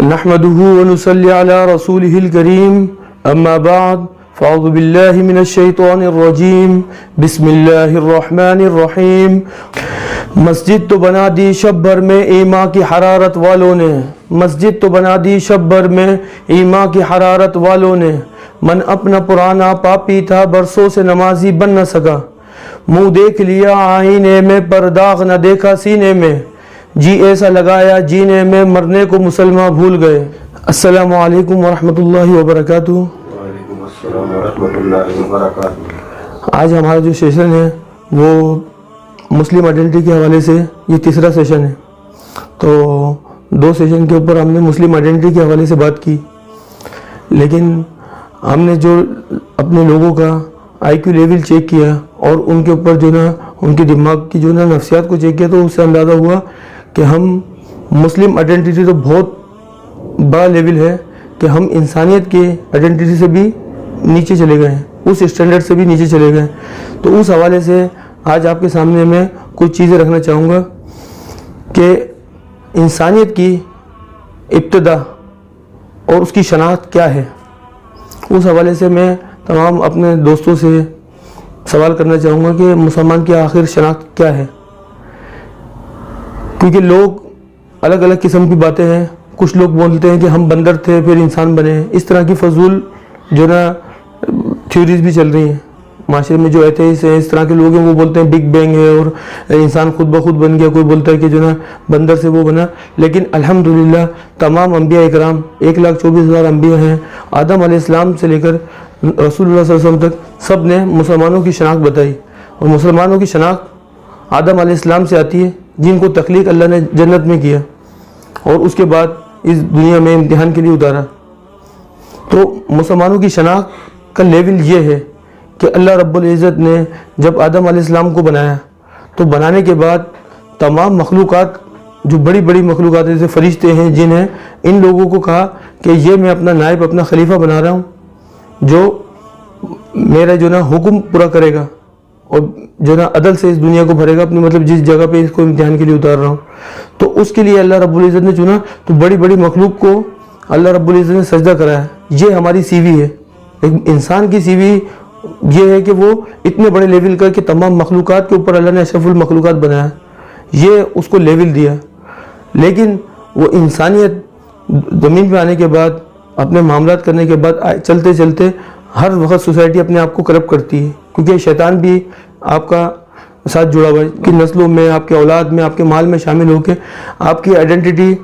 نحمده ونصلي على رسوله الكريم اما بعد فاعوذ بالله من الشیطان الرجیم بسم اللہ الرحمن الرحیم۔ مسجد تو بنا دی شب بھر میں ایمان کی حرارت والوں نے، مسجد تو بنا دی شب بھر میں ایمان کی حرارت والوں نے، من اپنا پرانا پاپی تھا برسوں سے نمازی بن نہ سکا، منہ دیکھ لیا آئینے میں پر داغ نہ دیکھا سینے میں، جی ایسا لگایا جینے میں مرنے کو مسلمان بھول گئے۔ السلام علیکم ورحمۃ اللہ وبرکاتہ۔ وعلیکم السلام ورحمۃ اللہ وبرکاتہ۔ آج ہمارا جو سیشن ہے وہ مسلم آئیڈینٹی کے حوالے سے یہ تیسرا سیشن ہے۔ تو دو سیشن کے اوپر ہم نے مسلم آئیڈینٹی کے حوالے سے بات کی، لیکن ہم نے جو اپنے لوگوں کا آئی کیو لیول چیک کیا اور ان کے اوپر جو نا ان کے دماغ کی جو نا نفسیات کو چیک کیا، تو اس سے اندازہ ہوا کہ ہم مسلم آئیڈینٹی تو بہت بڑا لیول ہے کہ ہم انسانیت کے آئیڈینٹی سے بھی نیچے چلے گئے ہیں، اس اسٹینڈرڈ سے بھی نیچے چلے گئے۔ تو اس حوالے سے آج آپ کے سامنے میں کچھ چیزیں رکھنا چاہوں گا کہ انسانیت کی ابتدا اور اس کی شناخت کیا ہے۔ اس حوالے سے میں تمام اپنے دوستوں سے سوال کرنا چاہوں گا کہ مسلمان کی آخر شناخت کیا ہے، کیونکہ لوگ الگ الگ قسم کی باتیں ہیں۔ کچھ لوگ بولتے ہیں کہ ہم بندر تھے پھر انسان بنے، اس طرح کی فضول جو نا تھیوریز بھی چل رہی ہیں معاشرے میں۔ جو ایتھیسٹ ہیں، اس طرح کے لوگ ہیں، وہ بولتے ہیں بگ بینگ ہے اور انسان خود بخود بن گیا، کوئی بولتا ہے کہ جو نا بندر سے وہ بنا۔ لیکن الحمدللہ تمام انبیاء اکرام 1,24,000 انبیاء ہیں، آدم علیہ السلام سے لے کر رسول اللہ صلی اللہ علیہ وسلم تک سب نے مسلمانوں کی شناخت بتائی، اور مسلمانوں کی شناخت آدم علیہ السلام سے آتی ہے، جن کو تخلیق اللہ نے جنت میں کیا اور اس کے بعد اس دنیا میں امتحان کے لیے اتارا۔ تو مسلمانوں کی شناخت کا لیول یہ ہے کہ اللہ رب العزت نے جب آدم علیہ السلام کو بنایا تو بنانے کے بعد تمام مخلوقات جو بڑی بڑی مخلوقات جیسے فرشتے ہیں، جن ہیں، ان لوگوں کو کہا کہ یہ میں اپنا نائب، اپنا خلیفہ بنا رہا ہوں جو میرا جو نا حکم پورا کرے گا اور جو نا عدل سے اس دنیا کو بھرے گا، اپنی مطلب جس جگہ پہ اس کو امتحان کے لیے اتار رہا ہوں۔ تو اس کے لیے اللہ رب العزت نے چنا، تو بڑی بڑی مخلوق کو اللہ رب العزت نے سجدہ کرایا۔ یہ ہماری سی وی ہے۔ ایک انسان کی سی وی یہ ہے کہ وہ اتنے بڑے لیول کا کہ تمام مخلوقات کے اوپر اللہ نے اشرف المخلوقات بنایا، یہ اس کو لیول دیا۔ لیکن وہ انسانیت زمین پہ آنے کے بعد، اپنے معاملات کرنے کے بعد چلتے چلتے ہر وقت سوسائٹی اپنے آپ کو کرپٹ کرتی ہے، کیونکہ شیطان بھی آپ کا ساتھ جڑا ہوا ہے کہ نسلوں میں، آپ کے اولاد میں، آپ کے مال میں شامل ہو کے آپ کی آئیڈینٹی،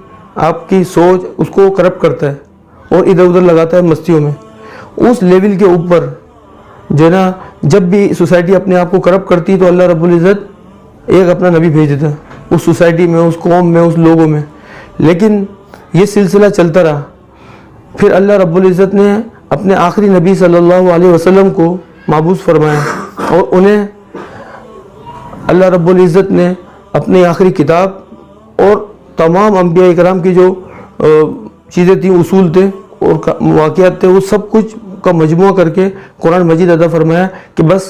آپ کی سوچ اس کو کرپٹ کرتا ہے اور ادھر ادھر لگاتا ہے مستیوں میں۔ اس لیول کے اوپر جو نا جب بھی سوسائٹی اپنے آپ کو کرپٹ کرتی ہے تو اللہ رب العزت ایک اپنا نبی بھیج دیتا ہے اس سوسائٹی میں، اس قوم میں، اس لوگوں میں۔ لیکن یہ سلسلہ چلتا رہا، پھر اللہ رب العزت نے اپنے آخری نبی صلی اللہ علیہ وسلم کو مبعوث فرمایا، اور انہیں اللہ رب العزت نے اپنی آخری کتاب اور تمام انبیاء اکرام کی جو چیزیں تھیں، اصول تھے اور واقعات تھے، وہ سب کچھ کا مجموعہ کر کے قرآن مجید عطا فرمایا کہ بس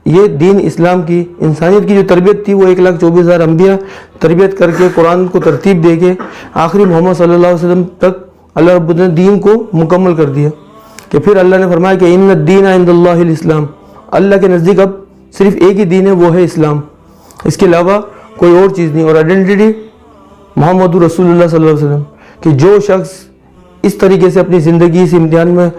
یہ دین اسلام کی، انسانیت کی جو تربیت تھی، وہ 1,24,000 انبیاء تربیت کر کے قرآن کو ترتیب دے کے آخری محمد صلی اللہ علیہ وسلم تک اللہ رب العزت نے دین کو مکمل کر دیا۔ کہ پھر اللہ نے فرمایا کہ ان الدین عند اللہ الاسلام، اللہ کے نزدیک اب صرف ایک ہی دین ہے، وہ ہے اسلام، اس کے علاوہ کوئی اور چیز نہیں۔ اور آئیڈینٹی محمد رسول اللہ صلی اللہ علیہ وسلم، کہ جو شخص اس طریقے سے اپنی زندگی اس امتحان میں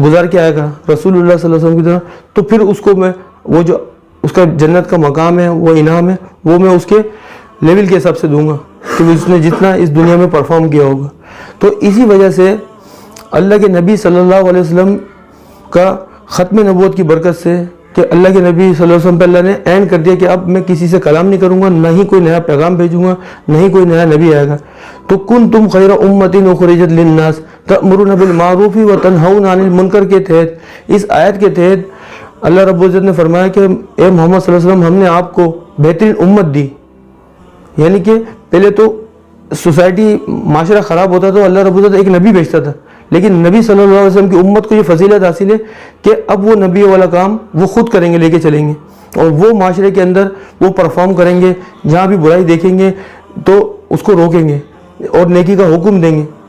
گزار کے آئے گا رسول اللہ صلی اللہ علیہ وسلم کی طرح، تو پھر اس کو میں وہ جو اس کا جنت کا مقام ہے، وہ انعام ہے، وہ میں اس کے لیول کے حساب سے دوں گا کہ اس نے جتنا اس دنیا میں پرفارم کیا ہوگا۔ تو اسی وجہ سے اللہ کے نبی صلی اللہ علیہ وسلم کا ختم نبوت کی برکت سے، کہ اللہ کے نبی صلی اللہ علیہ وسلم پہ اللہ نے اینڈ کر دیا کہ اب میں کسی سے کلام نہیں کروں گا، نہ ہی کوئی نیا پیغام بھیجوں گا، نہ ہی کوئی نیا نبی آئے گا۔ تو کنتم خیر امۃ اخرجت للناس تأمرون بالمعروف وتنہون عن المنکر کے تحت، اس آیت کے تحت اللہ رب العزت نے فرمایا کہ اے محمد صلی اللہ علیہ وسلم، ہم نے آپ کو بہترین امت دی۔ یعنی کہ پہلے تو سوسائٹی، معاشرہ خراب ہوتا تو اللہ رب العزت ایک نبی بھیجتا تھا، لیکن نبی صلی اللہ علیہ وسلم کی امت کو یہ فضیلت حاصل ہے کہ اب وہ نبی والا کام وہ خود کریں گے، لے کے چلیں گے، اور وہ معاشرے کے اندر وہ پرفارم کریں گے، جہاں بھی برائی دیکھیں گے تو اس کو روکیں گے اور نیکی کا حکم دیں گے۔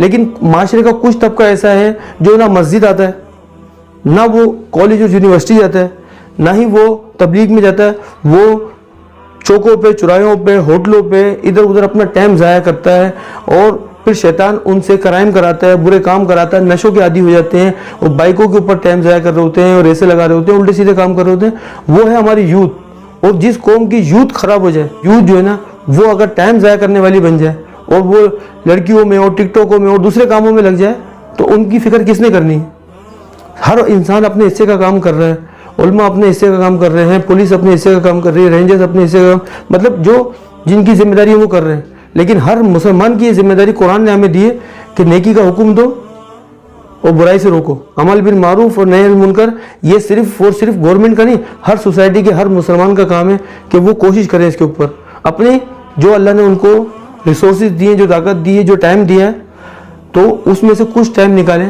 لیکن معاشرے کا کچھ طبقہ ایسا ہے جو نہ مسجد آتا ہے، نہ وہ کالج اور یونیورسٹی جاتا ہے، نہ ہی وہ تبلیغ میں جاتا ہے، وہ چوکوں پہ، چوراہوں پہ، ہوٹلوں پہ ادھر ادھر اپنا ٹائم ضائع کرتا ہے، اور پھر شیطان ان سے کرائم کراتا ہے، برے کام کراتا ہے، نشوں کے عادی ہو جاتے ہیں، اور بائکوں کے اوپر ٹائم ضائع کر رہے ہوتے ہیں، اور ریسیں لگا رہے ہوتے ہیں، الٹے سیدھے کام کر رہے ہوتے ہیں۔ وہ ہے ہماری یوتھ، اور جس قوم کی یوتھ خراب ہو جائے، یوتھ جو ہے نا وہ اگر ٹائم ضائع کرنے والی بن جائے اور وہ لڑکیوں میں اور ٹک ٹاکوں میں اور دوسرے کاموں میں لگ جائے تو ان کی فکر کس نے کرنی ہے؟ ہر انسان اپنے حصے کا کام کر رہا ہے، علماء اپنے حصے کا کام کر رہے ہیں، پولیس اپنے حصے کا کام کر رہی ہے، رینجرز اپنے حصے کا کام، مطلب جو جن کی ذمہ داری ہے وہ کر رہے ہیں، لیکن ہر مسلمان کی یہ ذمہ داری قرآن نے ہمیں دی ہے کہ نیکی کا حکم دو اور برائی سے روکو، عمل بالمعروف اور نہی عن المنکر۔ یہ صرف اور صرف گورنمنٹ کا نہیں، ہر سوسائٹی کے ہر مسلمان کا کام ہے کہ وہ کوشش کریں اس کے اوپر، اپنے جو اللہ نے ان کو ریسورسز دیے، جو طاقت دی ہے، جو ٹائم دیا ہے، تو اس میں سے کچھ ٹائم نکالیں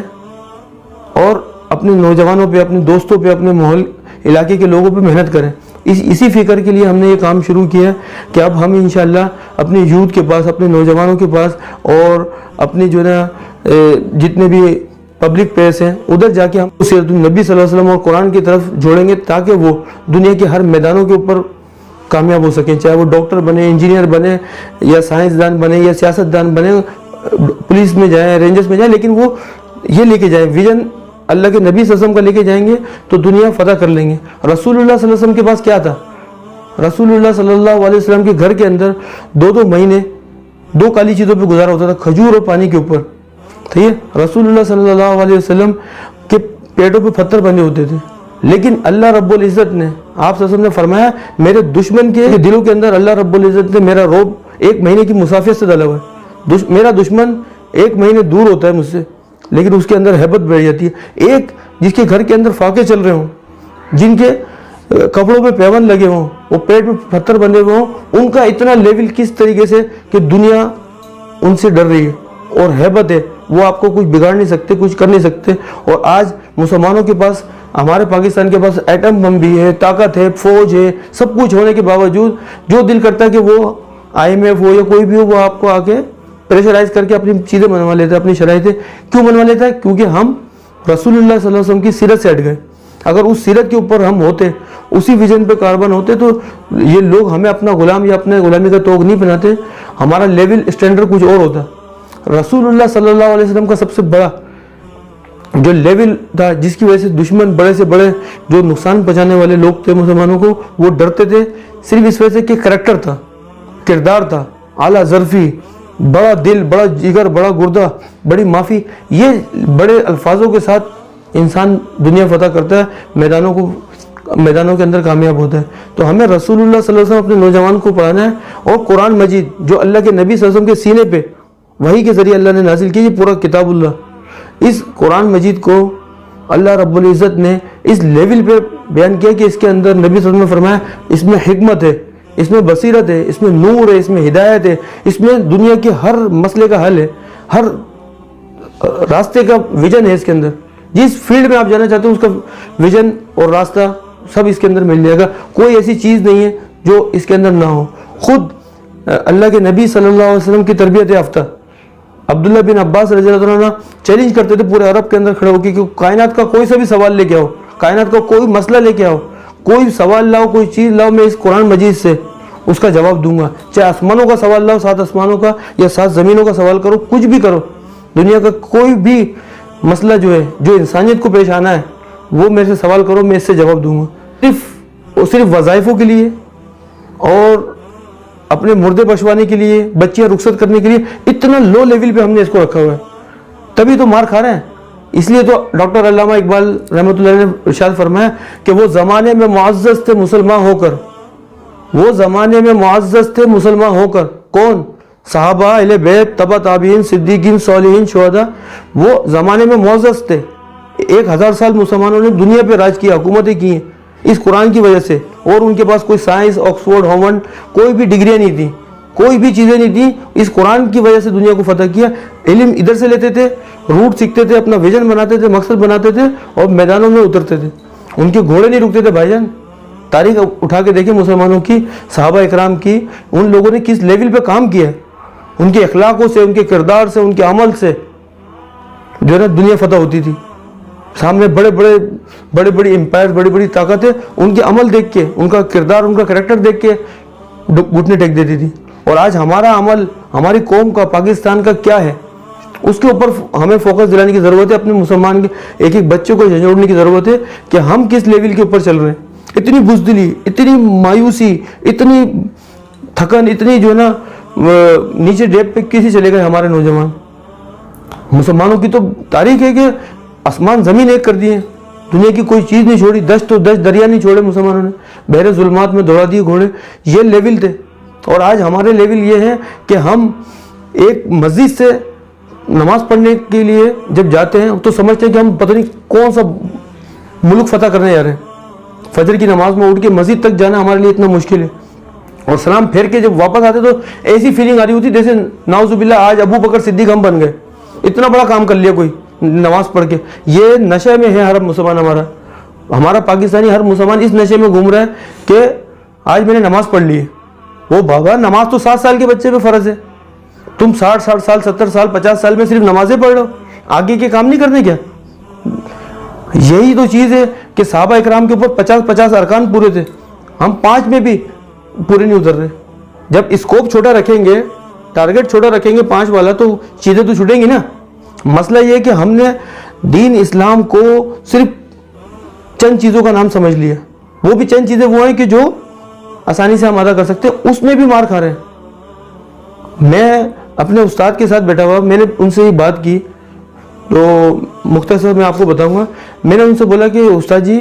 اور اپنے نوجوانوں پہ، اپنے دوستوں پہ، اپنے ماحول علاقے کے لوگوں پہ محنت کریں۔ اسی فکر کے لیے ہم نے یہ کام شروع کیا ہے کہ اب ہم انشاءاللہ اپنے یوتھ کے پاس، اپنے نوجوانوں کے پاس اور اپنے جو نا جتنے بھی پبلک پلیس ہیں ادھر جا کے ہم سیرت النبی صلی اللہ علیہ وسلم اور قرآن کی طرف جوڑیں گے، تاکہ وہ دنیا کے ہر میدانوں کے اوپر کامیاب ہو سکیں، چاہے وہ ڈاکٹر بنے، انجینئر بنے، یا سائنسدان بنے، یا سیاستدان بنے، پولیس میں جائیں، رینجرز میں جائیں، لیکن وہ یہ لے کے جائیں ویژن اللہ کے نبی صلی اللہ علیہ وسلم کا لے کے جائیں گے تو دنیا فتح کر لیں گے۔ رسول اللہ صلی اللہ علیہ وسلم کے پاس کیا تھا؟ رسول اللہ صلی اللہ علیہ وسلم کے گھر کے اندر 2 مہینے 2 کالی چیزوں پہ گزارا ہوتا تھا، کھجور اور پانی کے اوپر، ٹھیک ہے؟ رسول اللہ صلی اللہ علیہ وسلم کے پیٹوں پہ پتھر بندے ہوتے تھے، لیکن اللہ رب العزت نے، آپ صلی اللہ علیہ وسلم نے فرمایا میرے دشمن کے دلوں کے اندر اللہ رب العزت نے میرا رعب 1 مہینے کی مسافت سے ڈالا ہوا ہے۔ میرا دشمن 1 مہینے دور ہوتا ہے مجھ سے، لیکن اس کے اندر ہیبت بیٹھ جاتی ہے۔ ایک جس کے گھر کے اندر فاقے چل رہے ہوں، جن کے کپڑوں پہ پیون لگے ہوں، وہ پیٹ پہ پتھر بندھے ہوئے ہوں، ان کا اتنا لیول کس طریقے سے کہ دنیا ان سے ڈر رہی ہے اور ہیبت ہے، وہ آپ کو کچھ بگاڑ نہیں سکتے، کچھ کر نہیں سکتے۔ اور آج مسلمانوں کے پاس، ہمارے پاکستان کے پاس ایٹم بم بھی ہے، طاقت ہے، فوج ہے، سب کچھ ہونے کے باوجود جو دل کرتا ہے کہ وہ IMF ہو یا کوئی بھی ہو، وہ آپ کو آ کے پریشرائز کر کے اپنی چیزیں منوا لیتا ہے، اپنی شرائطیں کیوں منوا لیتا ہے؟ کیونکہ ہم رسول اللہ صلی اللہ علیہ وسلم کی سیرت سے ہٹ گئے۔ اگر اس سیرت کے اوپر ہم ہوتے، اسی ویژن پہ کاربن ہوتے، تو یہ لوگ ہمیں اپنا غلام یا اپنے غلامی کا توغ نہیں بناتے، ہمارا لیول اسٹینڈرڈ کچھ اور ہوتا۔ رسول اللہ صلی اللہ علیہ وسلم کا سب سے بڑا جو لیول تھا، جس کی وجہ سے دشمن بڑے سے بڑے جو نقصان پہنچانے والے لوگ تھے مسلمانوں کو، وہ ڈرتے تھے صرف اس وجہ سے کہ کریکٹر تھا، کردار تھا، اعلیٰ ظرفی، بڑا دل، بڑا جگر، بڑا گردہ، بڑی معافی۔ یہ بڑے الفاظوں کے ساتھ انسان دنیا فتح کرتا ہے، میدانوں کے اندر کامیاب ہوتا ہے۔ تو ہمیں رسول اللہ صلی اللہ علیہ وسلم اپنے نوجوان کو پڑھانا ہے، اور قرآن مجید جو اللہ کے نبی صلی اللہ علیہ وسلم کے سینے پہ وحی کے ذریعے اللہ نے نازل کی، یہ پورا کتاب اللہ، اس قرآن مجید کو اللہ رب العزت نے اس لیول پہ بیان کیا کہ اس کے اندر نبی صلی اللہ علیہ وسلم نے فرمایا اس میں حکمت ہے، اس میں بصیرت ہے، اس میں نور ہے، اس میں ہدایت ہے، اس میں دنیا کے ہر مسئلے کا حل ہے، ہر راستے کا ویژن ہے اس کے اندر۔ جس فیلڈ میں آپ جانا چاہتے ہیں اس کا ویژن اور راستہ سب اس کے اندر مل جائے گا۔ کوئی ایسی چیز نہیں ہے جو اس کے اندر نہ ہو۔ خود اللہ کے نبی صلی اللہ علیہ وسلم کی تربیت یافتہ عبداللہ بن عباس رضی اللہ عنہ چیلنج کرتے تھے پورے عرب کے اندر کھڑے ہو کے کہ کائنات کا کوئی سا بھی سوال لے کے آؤ، کائنات کا کوئی مسئلہ لے کے آؤ، کوئی سوال لاؤ، کوئی چیز لاؤ، میں اس قرآن مجید سے اس کا جواب دوں گا۔ چاہے آسمانوں کا سوال لاؤ، 7 آسمانوں کا، یا 7 زمینوں کا سوال کرو، کچھ بھی کرو، دنیا کا کوئی بھی مسئلہ جو ہے، جو انسانیت کو پیش آنا ہے، وہ میرے سے سوال کرو، میں اس سے جواب دوں گا۔ صرف وظائفوں کے لیے اور اپنے مردے پشوانے کے لیے، بچیاں رخصت کرنے کے لیے اتنا لو لیول پہ ہم نے اس کو رکھا ہوا ہے، تبھی تو مار کھا رہے ہیں۔ اس لیے تو ڈاکٹر علامہ اقبال رحمۃ اللہ علیہ نے ارشاد فرمایا کہ وہ زمانے میں معزز تھے مسلمان ہو کر، وہ زمانے میں معزز تھے مسلمان ہو کر، کون؟ صحابہ، اہل بیت، تبع تابعین، صدیقین، صالحین، شہداء، وہ زمانے میں معزز تھے۔ 1000 سال مسلمانوں نے دنیا پہ راج کیا، حکومتیں کی ہیں اس قرآن کی وجہ سے، اور ان کے پاس کوئی سائنس، آکسفورڈ، ہارورڈ، کوئی بھی ڈگریاں نہیں تھیں، کوئی بھی چیزیں نہیں تھیں، اس قرآن کی وجہ سے دنیا کو فتح کیا۔ علم ادھر سے لیتے تھے، روٹ سیکھتے تھے، اپنا ویژن بناتے تھے، مقصد بناتے تھے، اور میدانوں میں اترتے تھے۔ ان کے گھوڑے نہیں رکتے تھے بھائی جان۔ تاریخ اٹھا کے دیکھیں مسلمانوں کی، صحابہ اکرام کی، ان لوگوں نے کس لیول پہ کام کیا ہے، ان کے اخلاقوں سے، ان کے کردار سے، ان کے عمل سے، جو ہے نا دنیا فتح ہوتی تھی. سامنے بڑے بڑے امپائر, بڑی بڑی طاقتیں ان کے عمل دیکھ کے, ان کا کردار, ان کا کریکٹر دیکھ کے گھٹنے ٹیک دیتی تھی. اور آج ہمارا عمل, ہماری قوم کا, پاکستان کا کیا ہے, اس کے اوپر ہمیں فوکس دلانے کی ضرورت ہے. اپنے مسلمان کے ایک ایک بچے کو جھنجھوڑنے کی ضرورت ہے کہ ہم کس لیول کے اوپر چل رہے ہیں. اتنی بزدلی, اتنی مایوسی, اتنی تھکن, اتنی جو ہے نا نیچے ڈیپ پہ کیسے چلے گئے ہمارے نوجوان. مسلمانوں کی تو تاریخ ہے کہ آسمان زمین ایک کر دیے, دنیا کی کوئی چیز نہیں چھوڑی, دشت تو دشت دریا نہیں چھوڑے مسلمانوں نے, بحر ظلمات میں دوڑا دیے گھوڑے. یہ لیول تھے. اور آج ہمارے لیول یہ ہے کہ ہم ایک مسجد سے نماز پڑھنے کے لیے جب جاتے ہیں تو سمجھتے ہیں کہ ہم پتہ نہیں کون سا ملک فتح کرنے جا رہے ہیں. فجر کی نماز میں اٹھ کے مسجد تک جانا ہمارے لیے اتنا مشکل ہے, اور سلام پھیر کے جب واپس آتے تو ایسی فیلنگ آ رہی ہوتی جیسے نعوذ باللہ آج ابو بکر صدیق ہم بن گئے, اتنا بڑا کام کر لیا کوئی نماز پڑھ کے. یہ نشے میں ہے ہر مسلمان, ہمارا پاکستانی ہر مسلمان اس نشے میں گھوم رہا ہے کہ آج میں نے نماز پڑھ لی ہے. وہ بابا نماز تو 7 سال کے بچے پہ فرض ہے, تم 60 سال 70 سال 50 سال میں صرف نمازیں پڑھ رہے ہو, آگے کے کام نہیں کرنے کیا؟ یہی تو چیز ہے کہ صحابہ اکرام کے اوپر 50 ارکان پورے تھے, ہم 5 میں بھی پورے نہیں اتر رہے. جب اسکوپ چھوٹا رکھیں گے, ٹارگٹ چھوٹا رکھیں گے 5 والا, تو چیزیں تو چھوٹیں گی نا. مسئلہ یہ ہے کہ ہم نے دین اسلام کو صرف چند چیزوں کا نام سمجھ لیا, وہ بھی چند چیزیں وہ ہیں کہ جو آسانی سے ہم ادا کر سکتے ہیں, اس میں بھی مار کھا رہے ہیں. میں اپنے استاد کے ساتھ بیٹھا ہوا, میں نے ان سے یہ بات کی تو مختصر میں آپ کو بتاؤں گا. میں نے ان سے بولا کہ استاد جی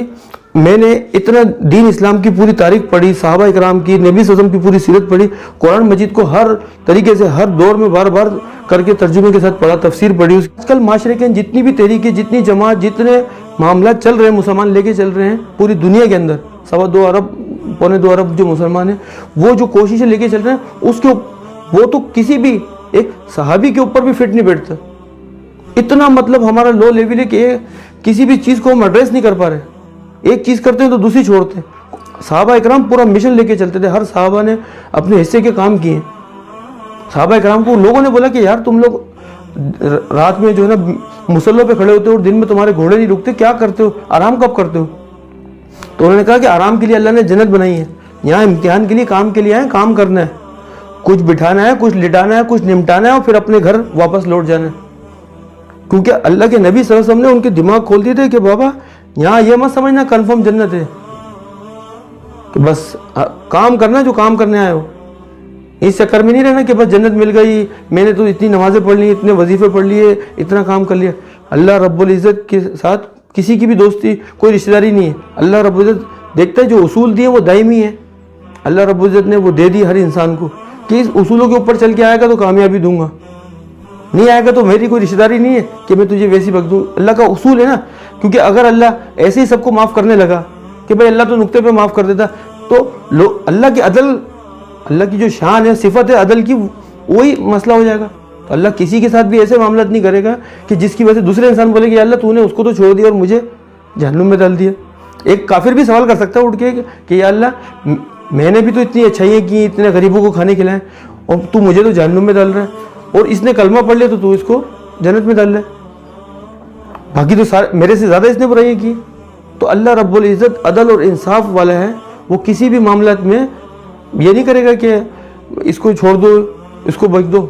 میں نے اتنا دین اسلام کی پوری تاریخ پڑھی, صحابہ اکرام کی, نبی صلی اللہ علیہ وسلم کی پوری سیرت پڑھی, قرآن مجید کو ہر طریقے سے ہر دور میں بار بار کر کے ترجمے کے ساتھ پڑھا, تفسیر پڑھی. آج کل معاشرے کے جتنی بھی تحریکیں, جتنی جماعت, جتنے معاملات چل رہے ہیں, مسلمان لے کے چل رہے ہیں پوری دنیا کے اندر, 2.25 ارب 2.25 ارب جو مسلمان ہیں, وہ جو کوششیں لے کے چل رہے ہیں, اس کے وہ تو کسی بھی ایک صحابی کے اوپر بھی فٹ نہیں بیٹھتا. اتنا مطلب ہمارا لو لیول ہے کہ کسی بھی چیز کو ہم ایڈریس نہیں کر پا رہے. ایک چیز کرتے ہیں تو دوسری چھوڑتے ہیں. صحابہ اکرام پورا مشن لے کے چلتے تھے, ہر صحابہ نے اپنے حصے کے کام کیے. صحابہ اکرام کو لوگوں نے بولا کہ یار تم لوگ رات میں جو ہے نا مسلح پہ کھڑے ہوتے ہو اور دن میں تمہارے گھوڑے نہیں رکتے, کیا کرتے ہو, آرام کب کرتے ہو؟ تو انہوں نے کہا کہ آرام کے لیے اللہ نے جنت بنائی ہے, یہاں امتحان کے لیے, کام کے لیے آئے, کام کرنا ہے, کچھ بٹھانا ہے, کچھ لٹانا ہے, کچھ نمٹانا ہے, اور پھر اپنے گھر واپس لوٹ جانا ہے. کیونکہ اللہ کے نبی صلی اللہ علیہ وسلم نے ان کے دماغ کھول دیے تھے کہ بابا یہاں یہ مت سمجھنا کنفرم جنت ہے, کہ بس کام کرنا جو کام کرنے آئے ہو. اس چکر میں نہیں رہنا کہ بس جنت مل گئی, میں نے تو اتنی نمازیں پڑھ لی, اتنے وظیفے پڑھ لیے, اتنا کام کر لیا. اللہ رب العزت کے ساتھ کسی کی بھی دوستی, کوئی رشتہ داری نہیں ہے. اللہ رب العزت دیکھتا ہے جو اصول دیے وہ دائمی ہے. اللہ رب العزت نے وہ دے دی ہر انسان کو کہ اس اصولوں کے اوپر چل کے آئے گا تو کامیابی دوں گا, نہیں آئے گا تو میری کوئی رشتہ داری نہیں ہے کہ میں تجھے ویسی بک دوں. اللہ کا اصول ہے نا. کیونکہ اگر اللہ ایسے ہی سب کو معاف کرنے لگا کہ بھائی اللہ تو نقطے پہ معاف کر دیتا, تو اللہ کی عدل, اللہ کی جو شان ہے, صفت ہے عدل کی, وہی مسئلہ ہو جائے گا. تو اللہ کسی کے ساتھ بھی ایسے معاملات نہیں کرے گا کہ جس کی وجہ سے دوسرے انسان بولے کہ اللہ تو نے اس کو تو چھوڑ دیا اور مجھے جہنم میں ڈال دیا. ایک کافر بھی سوال کر سکتا ہے اٹھ کے کہ یا اللہ میں نے بھی تو اتنی اچھائیاں کی, اتنے غریبوں کو کھانے کھلائے, اور تو مجھے تو جہنم میں ڈال رہا ہے, اور اس نے کلمہ پڑھ لیا تو اس کو جنت میں ڈال رہا ہے, باقی تو سارے میرے سے زیادہ اس نے برائیاں کی. تو اللہ رب العزت عدل اور انصاف والا ہے, وہ کسی بھی معاملات میں یہ نہیں کرے گا کہ اس کو چھوڑ دو, اس کو بچ دو.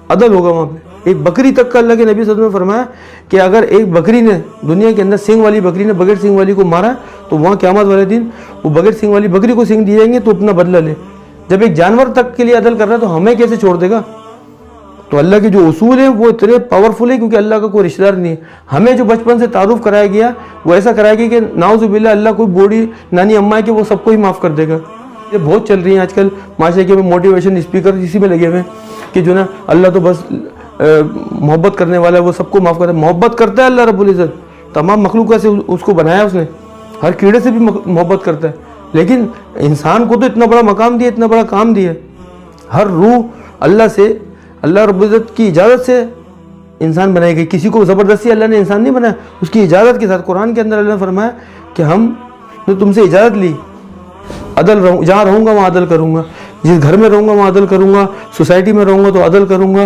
عدل ہوگا وہاں پہ. ایک بکری تک کا اللہ کے نبی صلی اللہ علیہ وسلم نے فرمایا کہ اگر ایک بکری نے دنیا کے اندر سینگ والی بکری نے بغیر سینگ والی کو مارا تو وہاں قیامت والے دن وہ بغیر سینگ والی بکری کو سینگ دیے جائیں گے تو اپنا بدلہ لے. جب ایک جانور تک کے لیے عدل کر رہا ہے تو ہمیں کیسے چھوڑ دے گا؟ تو اللہ کے جو اصول ہیں وہ اتنے پاورفل ہیں کیونکہ اللہ کا کوئی رشتہ دار نہیں ہے. ہمیں جو بچپن سے تعارف کرایا گیا وہ ایسا کرایا گیا کہ نعوذ باللہ اللہ کوئی بوڑھی نانی اماں ہے کہ وہ سب کو ہی معاف کر دے گا. یہ بہت چل رہی ہیں آج کل معاشرے کے موٹیویشن اسپیکر اسی میں لگے ہوئے ہیں کہ جو نا اللہ تو بس محبت کرنے والا ہے, وہ سب کو معاف کرتا ہے. محبت کرتا ہے اللہ رب العزت, تمام مخلوق سے اس کو بنایا اس نے, ہر کیڑے سے بھی محبت کرتا ہے. لیکن انسان کو تو اتنا بڑا مقام دیا, اتنا بڑا کام دیا. ہر روح اللہ سے, اللہ رب العزت کی اجازت سے انسان بنائی گئی. کسی کو زبردستی اللہ نے انسان نہیں بنایا, اس کی اجازت کے ساتھ. قرآن کے اندر اللہ نے فرمایا کہ ہم نے تم سے اجازت لی, عدل رہوں, جہاں رہوں گا وہاں عدل کروں گا, جس گھر میں رہوں گا وہاں عدل کروں گا, سوسائٹی میں رہوں گا تو عدل کروں گا,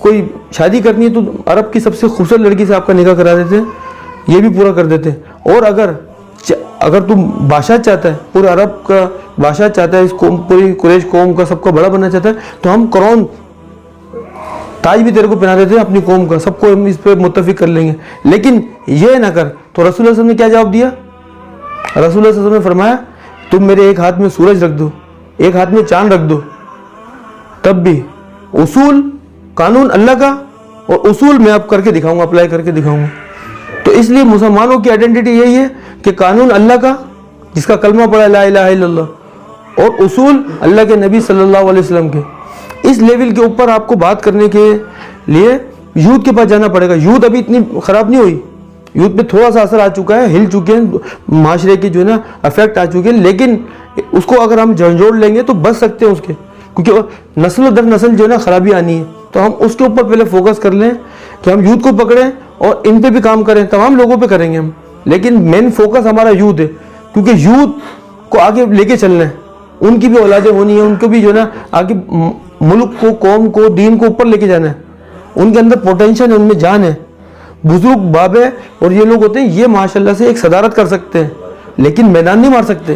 کوئی شادی کرنی ہے تو عرب کی سب سے خوبصورت لڑکی سے آپ کا نکاح کرا دیتے ہیں، یہ بھی پورا کر دیتے ہیں۔ اور اگر تم بادشاہ چاہتا ہے، پورے عرب کا بادشاہ چاہتا ہے، اس قوم پوری قریش قوم کا سب کو بڑا بننا چاہتا ہے، تو ہم کراؤن تاج بھی تیرے کو پہنا دیتے ہیں اپنی قوم کا، سب کو ہم اس پہ متفق کر لیں گے، لیکن یہ نہ کر۔ تو رسول اللہ صلی اللہ علیہ وسلم نے کیا جواب دیا؟ رسول اللہ صلی اللہ علیہ وسلم نے فرمایا تم میرے ایک ہاتھ میں سورج رکھ دو، ایک ہاتھ میں چاند رکھ دو، تب بھی اصول قانون اللہ کا اور اصول میں اب کر کے دکھاؤں گا، اپلائی کر کے دکھاؤں گا۔ تو اس لیے مسلمانوں کی آئیڈینٹی یہی ہے کہ قانون اللہ کا، جس کا کلمہ پڑھا لا الہ الا اللہ، اور اصول اللہ کے نبی صلی اللہ علیہ وسلم کے۔ اس لیول کے اوپر آپ کو بات کرنے کے لیے یوتھ کے پاس جانا پڑے گا۔ یوتھ ابھی اتنی خراب نہیں ہوئی، یوتھ پہ تھوڑا سا اثر آ چکا ہے، ہل چکے ہیں، معاشرے کی جو ہے نا افیکٹ آ چکے ہیں، لیکن اس کو اگر ہم جھنجھوڑ لیں گے تو بچ سکتے ہیں اس کے، کیونکہ نسل در نسل جو ہے نا خرابی آنی ہے۔ تو ہم اس کے اوپر پہلے فوکس کر لیں کہ ہم یوتھ کو پکڑیں اور ان پہ بھی کام کریں، تمام لوگوں پہ کریں گے ہم، لیکن مین فوکس ہمارا یوتھ ہے، کیونکہ یوتھ کو آگے لے کے چلنا ہے، ان کی بھی اولادیں ہونی ہیں، ان کو بھی جو ہے نا آگے ملک کو، قوم کو، دین کو اوپر لے کے جانا ہے، ان کے اندر پوٹینشل ہے، ان میں جان ہے۔ بزرگ بابے اور یہ لوگ ہوتے ہیں، یہ ماشاءاللہ سے ایک صدارت کر سکتے ہیں، لیکن میدان نہیں مار سکتے،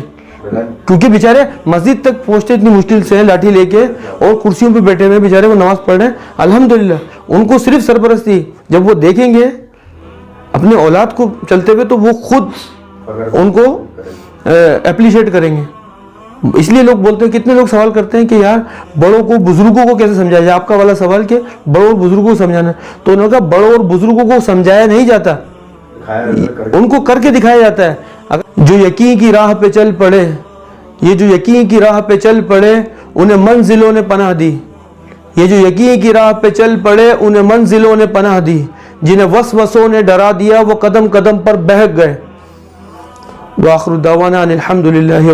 کیونکہ بیچارے مسجد تک پہنچتے اتنی مشکل سے ہیں، لاٹھی لے کے، اور کرسیوں پہ بیٹھے ہوئے بیچارے وہ نماز پڑھ رہے ہیں۔ الحمدللہ ان کو صرف سرپرستی جب وہ دیکھیں گے اپنے اولاد کو چلتے ہوئے تو وہ خود ان کو اپریشیٹ کریں گے۔ اس لیے لوگ بولتے ہیں، کتنے لوگ سوال کرتے ہیں کہ یار بڑوں کو بزرگوں کو کیسے سمجھایا جائے؟ آپ کا والا سوال کہ بڑوں اور بزرگوں کو سمجھانا، تو انہوں نے کہا بڑوں اور بزرگوں کو سمجھایا نہیں جاتا، ان کو کر کے دکھایا جاتا ہے۔ جو یقین کی راہ پہ چل پڑے، یہ جو یقین کی راہ پہ چل پڑے انہیں منزلوں نے پناہ دی، یہ جو یقین کی راہ پہ چل پڑے انہیں منزلوں نے پناہ دی، جنہیں وسوسوں نے ڈرا دیا وہ قدم قدم پر بہک گئے۔ وآخر دعوانا ان الحمدللہ